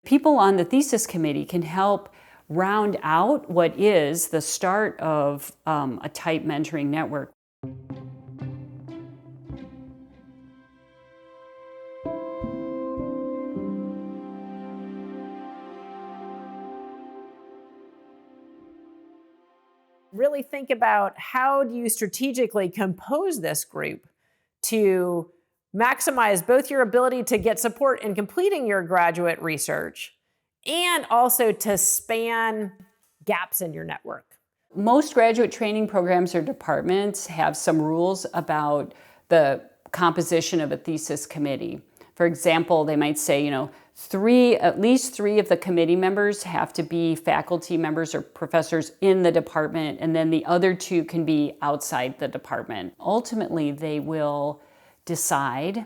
People on the thesis committee can help round out what is the start of a tight mentoring network. Really think about how do you strategically compose this group to maximize both your ability to get support in completing your graduate research and also to span gaps in your network. Most graduate training programs or departments have some rules about the composition of a thesis committee. For example, they might say, at least three of the committee members have to be faculty members or professors in the department, and then the other two can be outside the department. Ultimately, they will decide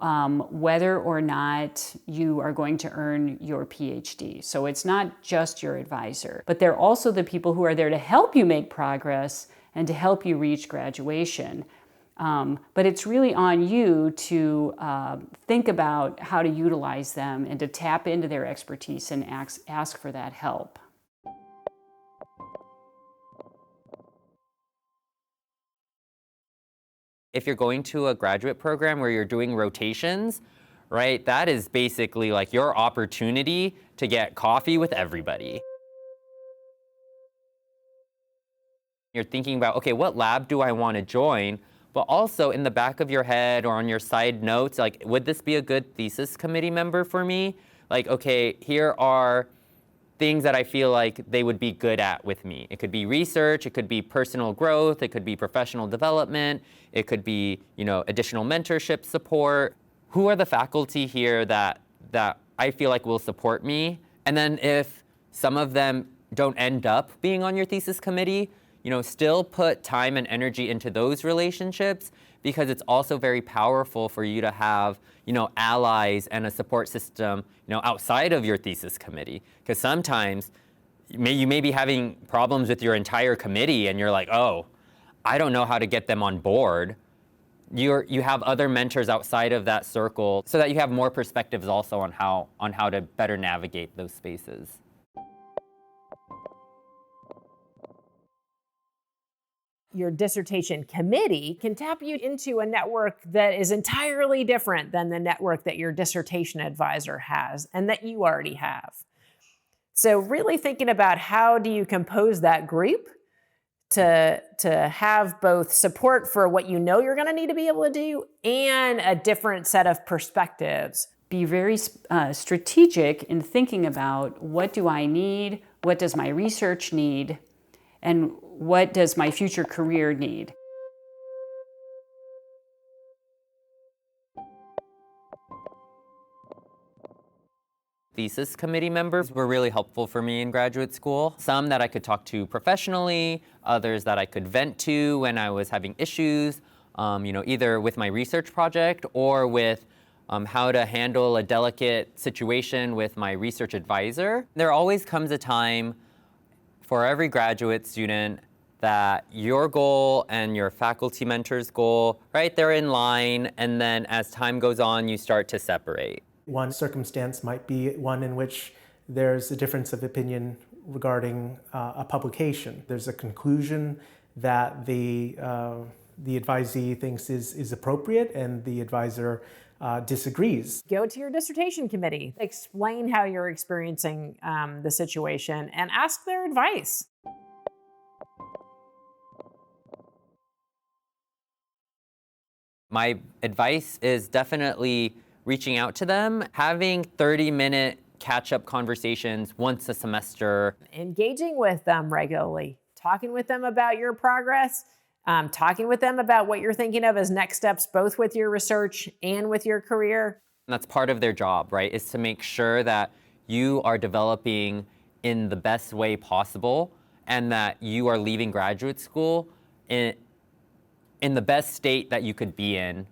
whether or not you are going to earn your PhD. So it's not just your advisor, but they're also the people who are there to help you make progress and to help you reach graduation. But it's really on you to think about how to utilize them and to tap into their expertise and ask for that help. If you're going to a graduate program where you're doing rotations, right, that is basically like your opportunity to get coffee with everybody. You're thinking about, okay, what lab do I want to join? But also in the back of your head or on your side notes, like, would this be a good thesis committee member for me? Like, okay, here are things that I feel like they would be good at with me. It could be research, it could be personal growth, it could be professional development, it could be, additional mentorship support. Who are the faculty here that I feel like will support me? And then if some of them don't end up being on your thesis committee, still put time and energy into those relationships, because it's also very powerful for you to have, allies and a support system, outside of your thesis committee. Because sometimes you may be having problems with your entire committee and you're like, oh, I don't know how to get them on board. You have other mentors outside of that circle so that you have more perspectives also on how to better navigate those spaces. Your dissertation committee can tap you into a network that is entirely different than the network that your dissertation advisor has and that you already have. So really thinking about how do you compose that group to have both support for what you're going to need to be able to do and a different set of perspectives. Be very strategic in thinking about, what do I need? What does my research need? And what does my future career need? Thesis committee members were really helpful for me in graduate school. Some that I could talk to professionally, others that I could vent to when I was having issues, either with my research project or with how to handle a delicate situation with my research advisor. There always comes a time for every graduate student that your goal and your faculty mentor's goal, right, they're in line, and then as time goes on, you start to separate. One circumstance might be one in which there's a difference of opinion regarding a publication. There's a conclusion that the advisee thinks is appropriate and the advisor disagrees. Go to your dissertation committee, explain how you're experiencing the situation, and ask their advice. My advice is definitely reaching out to them, having 30-minute catch-up conversations once a semester. Engaging with them regularly, talking with them about your progress, talking with them about what you're thinking of as next steps, both with your research and with your career. And that's part of their job, right, is to make sure that you are developing in the best way possible and that you are leaving graduate school in the best state that you could be in.